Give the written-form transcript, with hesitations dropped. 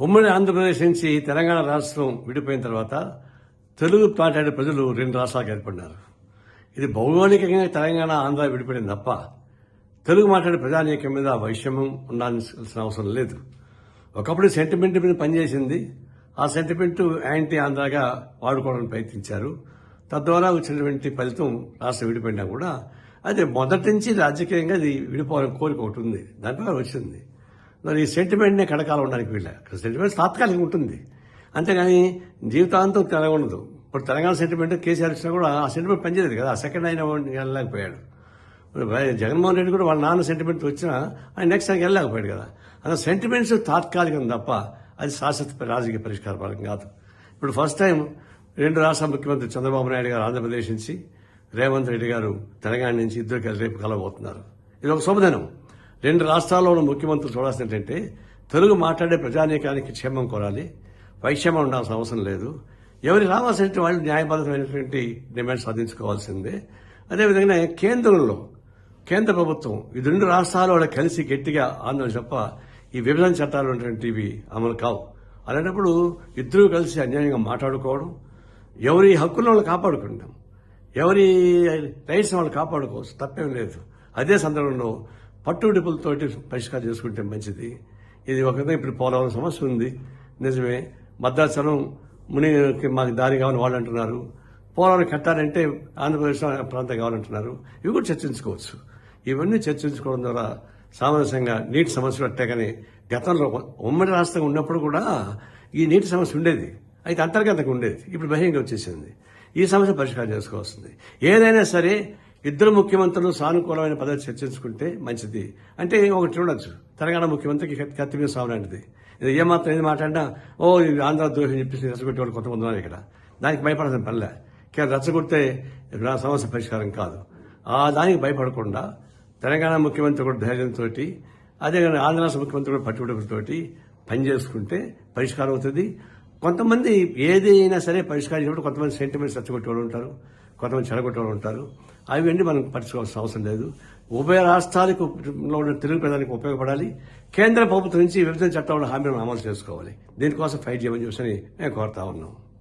ఉమ్మడి ఆంధ్రప్రదేశ్ నుంచి తెలంగాణ రాష్ట్రం విడిపోయిన తర్వాత తెలుగు మాట్లాడే ప్రజలు రెండు రాష్ట్రాలకు ఏర్పడినారు. ఇది భౌగోళికంగా తెలంగాణ ఆంధ్ర విడిపోయింది తప్ప తెలుగు మాట్లాడే ప్రజానీకం మీద వైషమ్యం ఉండాల్సిన అవసరం లేదు. ఒకప్పుడు సెంటిమెంట్ మీద పనిచేసింది. ఆ సెంటిమెంట్ యాంటీ ఆంధ్రాగా వాడుకోవడానికి ప్రయత్నించారు. తద్వారా వచ్చినటువంటి ఫలితం రాష్ట్రం విడిపోయినా కూడా అది మొదటి నుంచి రాజకీయంగా అది విడిపోవాలని కోరిక ఒకటి ఉంది. దానిపై వచ్చింది. మరి ఈ సెంటిమెంట్నే కడకాలం ఉండడానికి వీళ్ళ సెంటిమెంట్ తాత్కాలికంగా ఉంటుంది, అంతేగాని జీవితాంతం తెలంగాణ ఉండదు. ఇప్పుడు తెలంగాణ సెంటిమెంట్ కేసీఆర్ వచ్చినా కూడా ఆ సెంటిమెంట్ పనిచేయలేదు కదా. ఆ సెకండ్ అయిన వెళ్ళలేకపోయాడు. జగన్మోహన్ రెడ్డి కూడా వాళ్ళ నాన్న సెంటిమెంట్ వచ్చినా ఆయన నెక్స్ట్ ఆయన వెళ్ళలేకపోయాడు కదా. అలా సెంటిమెంట్స్ తాత్కాలికం తప్ప అది శాశ్వత రాజకీయ పరిష్కారం కాదు. ఇప్పుడు ఫస్ట్ టైం రెండు రాష్ట్ర ముఖ్యమంత్రి చంద్రబాబు నాయుడు గారు ఆంధ్రప్రదేశ్ నుంచి, రేవంత్ రెడ్డి గారు తెలంగాణ నుంచి ఇద్దరు రేపు కలవబోతున్నారు. ఇది ఒక శుభదినం. రెండు రాష్ట్రాల్లో ఉన్న ముఖ్యమంత్రులు చూడాల్సిన ఏంటంటే తెలుగు మాట్లాడే ప్రజానీకానికి క్షేమం కోరాలి, వైషమ్యం ఉండాల్సిన అవసరం లేదు. ఎవరి రావాల్సినటువంటి వాళ్ళు న్యాయబద్ధమైనటువంటి డిమాండ్ సాధించుకోవాల్సిందే. అదేవిధంగా కేంద్ర ప్రభుత్వం ఈ రెండు రాష్ట్రాలు వాళ్ళు కలిసి గట్టిగా ఆందోళన తప్ప ఈ విభజన చట్టాలు ఉన్నటువంటివి అమలు కావు. అలాంటప్పుడు ఇద్దరూ కలిసి అన్యాయంగా మాట్లాడుకోవడం, ఎవరి హక్కులను వాళ్ళు కాపాడుకుంటాం, ఎవరి రైట్స్ వాళ్ళు కాపాడుకోవచ్చు, తప్పేం లేదు. అదే సందర్భంలో పట్టుడిపులతోటి పరిష్కారం చేసుకుంటే మంచిది. ఇది ఒక విధంగా ఇప్పుడు పోలవరం సమస్య ఉంది, నిజమే. భద్రాచలం మునికి మాకు దారి కావాలని వాళ్ళు అంటున్నారు. పోలవరం కట్టాలంటే ఆంధ్రప్రదేశ్ ప్రాంతం కావాలంటున్నారు. ఇవి కూడా చర్చించుకోవచ్చు. ఇవన్నీ చర్చించుకోవడం ద్వారా సామరస్యంగా నీటి సమస్యలు అట్టే. కానీ గతంలో ఉమ్మడి రాష్ట్రంగా ఉన్నప్పుడు కూడా ఈ నీటి సమస్య ఉండేది, అయితే అంతర్గతంగా ఉండేది. ఇప్పుడు బహిరంగ వచ్చేసింది. ఈ సమస్య పరిష్కారం చేసుకోవాల్సింది. ఏదైనా సరే ఇద్దరు ముఖ్యమంత్రులు సానుకూలమైన పద్ధతి చర్చించుకుంటే మంచిది. అంటే ఒకటి చూడొచ్చు, తెలంగాణ ముఖ్యమంత్రికి కత్తి మీద సాగు లాంటిది. ఇది ఏమాత్రం ఏది మాట్లాడినా ఇది ఆంధ్ర ద్రోహం చెప్పేసి రెచ్చగొట్టే వాళ్ళు కొంతమంది ఉన్నారు ఇక్కడ. దానికి భయపడాల్సిన పనిలే. కేవలం రెచ్చగొడితే సమస్య పరిష్కారం కాదు. దానికి భయపడకుండా తెలంగాణ ముఖ్యమంత్రి కూడా ధైర్యంతో, అదే ఆంధ్ర రాష్ట్ర ముఖ్యమంత్రి కూడా పట్టుబడులతోటి పనిచేసుకుంటే పరిష్కారం అవుతుంది. కొంతమంది ఏదైనా సరే పరిష్కారం చేసినప్పుడు కొంతమంది సెంటిమెంట్స్ రెచ్చగొట్టేవాళ్ళు ఉంటారు, కొంతమంది చెడగొట్టేవాళ్ళు ఉంటారు. అవన్నీ మనం పట్టించుకోవాల్సిన అవసరం లేదు. ఉభయ రాష్ట్రాలకు ఉన్న తెలుగు ప్రజలకు ఉపయోగపడాలి. కేంద్ర ప్రభుత్వం నుంచి విభజన చట్టంలో హామీలను అమలు చేసుకోవాలి. దీనికోసం ఫైట్ చేయమని చెప్పి మేము కోరుతా ఉన్నాం.